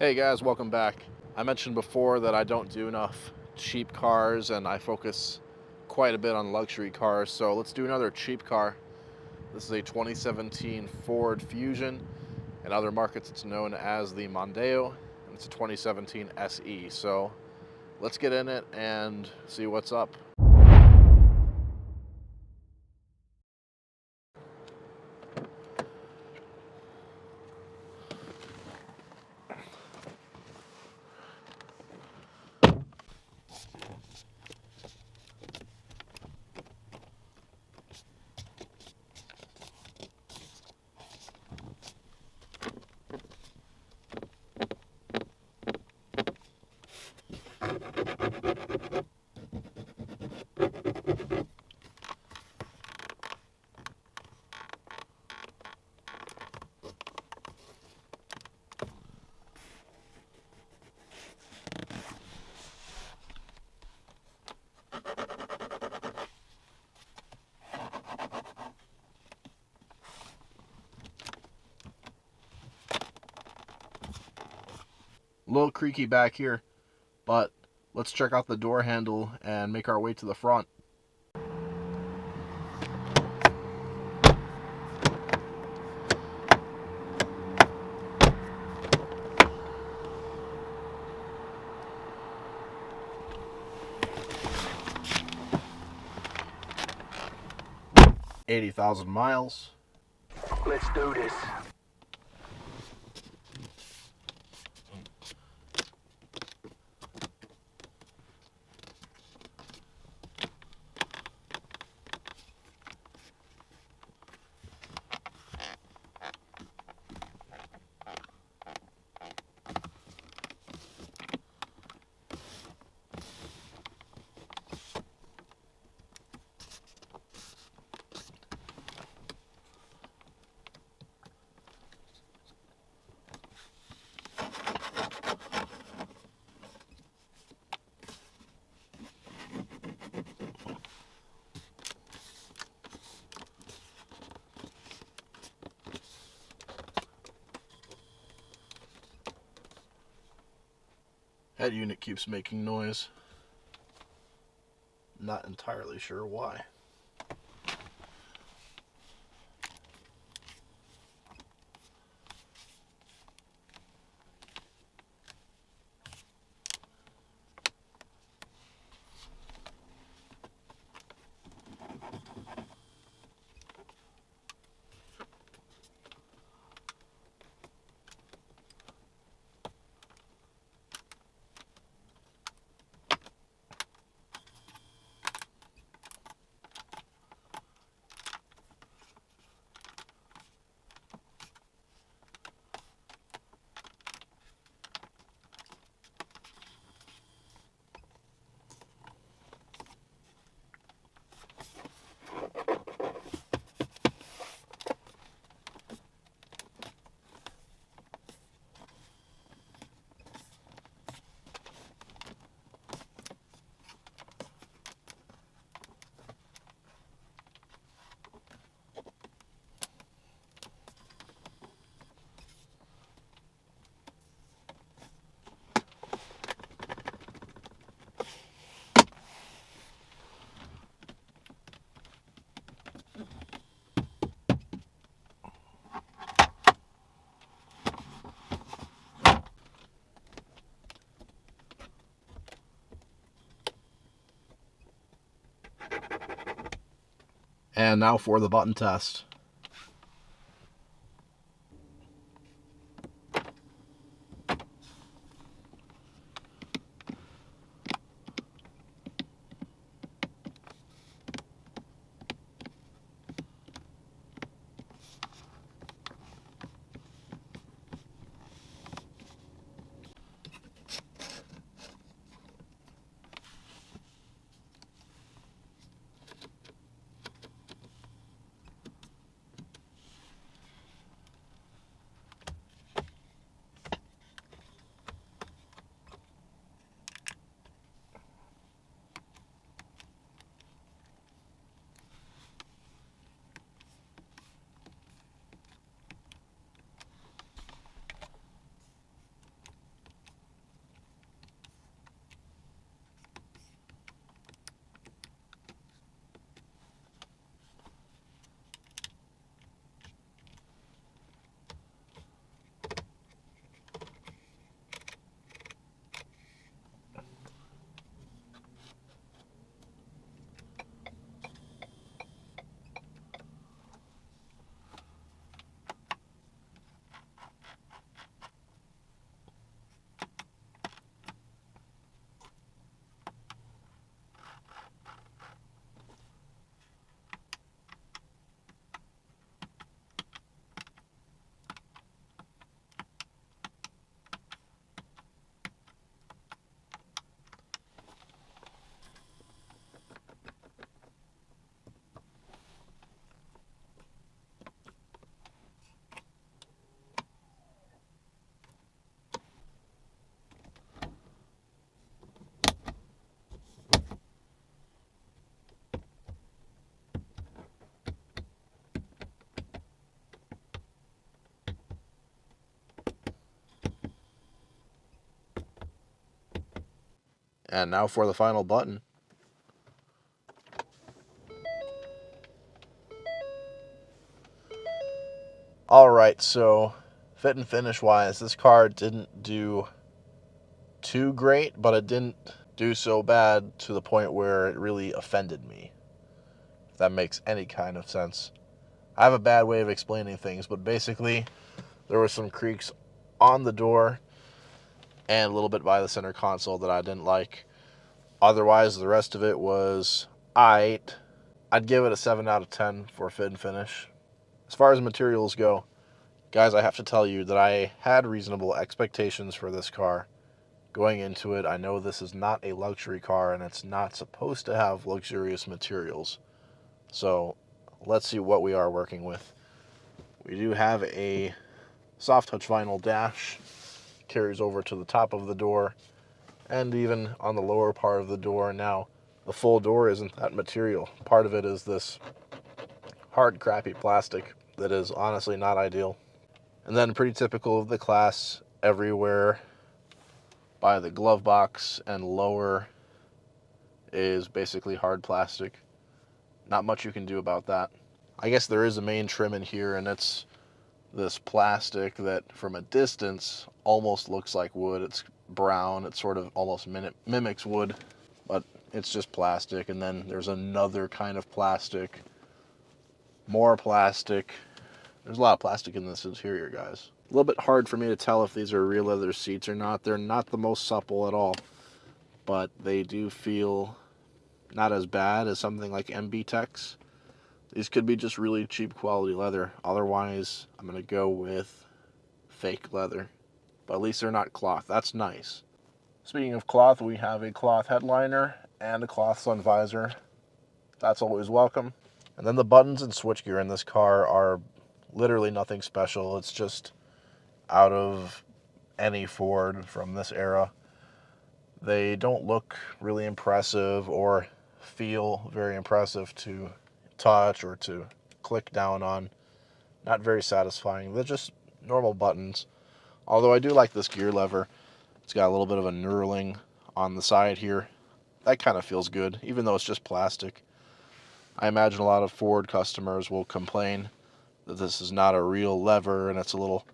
Hey guys, welcome back. I mentioned before that I don't do enough cheap cars and I focus quite a bit on luxury cars, so let's do another cheap car. This is a 2017 Ford Fusion. In other markets it's known as the Mondeo, and it's a 2017 SE. So let's get in it and see what's up. A little creaky back here, but let's check out the door handle and make our way to the front. $80,000 miles. Let's do this. Head unit keeps making noise. Not entirely sure why. And now for the button test. And now for the final button. Alright, so fit and finish wise, this car didn't do too great, but it didn't do so bad to the point where it really offended me. If that makes any kind of sense. I have a bad way of explaining things, but basically there were some creaks on the door and a little bit by the center console that I didn't like. Otherwise, the rest of it was aight. I'd give it a 7 out of 10 for fit and finish. As far as materials go, guys, I have to tell you that I had reasonable expectations for this car. Going into it, I know this is not a luxury car and it's not supposed to have luxurious materials. So let's see what we are working with. We do have a soft touch vinyl dash, carries over to the top of the door and even on the lower part of the door. Now, the full door isn't that material. Part of it is this hard, crappy plastic that is honestly not ideal. And then pretty typical of the class, everywhere by the glove box and lower is basically hard plastic. Not much you can do about that. I guess there is a main trim in here, and it's this plastic that from a distance almost looks like wood. It's brown. It sort of almost mimics wood, but it's just plastic. And then there's another kind of plastic, more plastic. There's a lot of plastic in this interior, guys. A little bit hard for me to tell if these are real leather seats or not. They're not the most supple at all, but they do feel not as bad as something like MB Tech's. These could be just really cheap quality leather. Otherwise, I'm going to go with fake leather. But at least they're not cloth. That's nice. Speaking of cloth, we have a cloth headliner and a cloth sun visor. That's always welcome. And then the buttons and switchgear in this car are literally nothing special. It's just out of any Ford from this era. They don't look really impressive or feel very impressive to touch or to click down on. Not very satisfying. They're just normal buttons. Although I do like this gear lever. It's got a little bit of a knurling on the side here. That kind of feels good, even though it's just plastic. I imagine a lot of Ford customers will complain that this is not a real lever and it's a little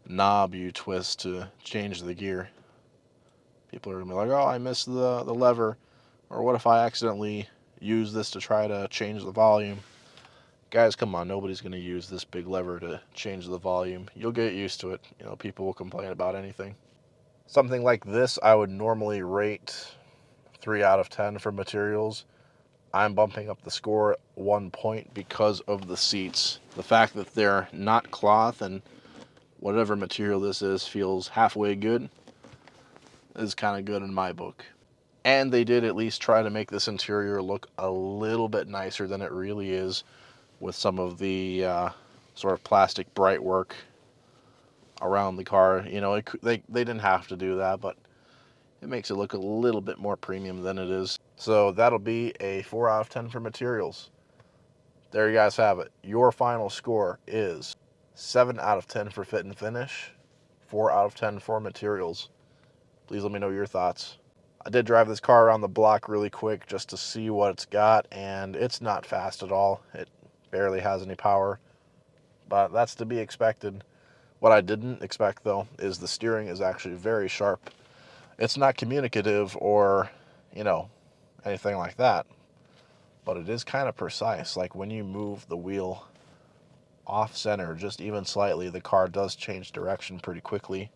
knob you twist to change the gear. People are going to be like, oh, I missed the lever. Or what if I accidentally use this to try to change the volume? Guys, come on, nobody's going to use this big lever to change the volume. You'll get used to it. You know, people will complain about anything. Something like this, I would normally rate 3 out of 10 for materials. I'm bumping up the score 1 point because of the seats. The fact that they're not cloth and whatever material this is feels halfway good is kind of good in my book. And they did at least try to make this interior look a little bit nicer than it really is, with some of the sort of plastic bright work around the car. You know, they didn't have to do that, but it makes it look a little bit more premium than it is. So that'll be a 4 out of 10 for materials. There you guys have it. Your final score is 7 out of 10 for fit and finish, 4 out of 10 for materials. Please let me know your thoughts. I did drive this car around the block really quick just to see what it's got, and it's not fast at all. It barely has any power, but that's to be expected. What I didn't expect, though, is the steering is actually very sharp. It's not communicative or, you know, anything like that, but it is kind of precise. Like when you move the wheel off center just even slightly, the car does change direction pretty quickly.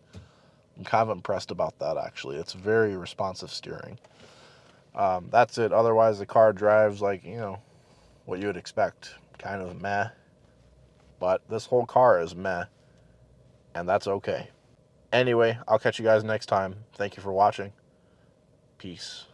I'm kind of impressed about that, actually. It's very responsive steering. That's it. Otherwise, the car drives like, you know, what you would expect. Kind of meh. But this whole car is meh, and that's okay. Anyway, I'll catch you guys next time. Thank you for watching. Peace.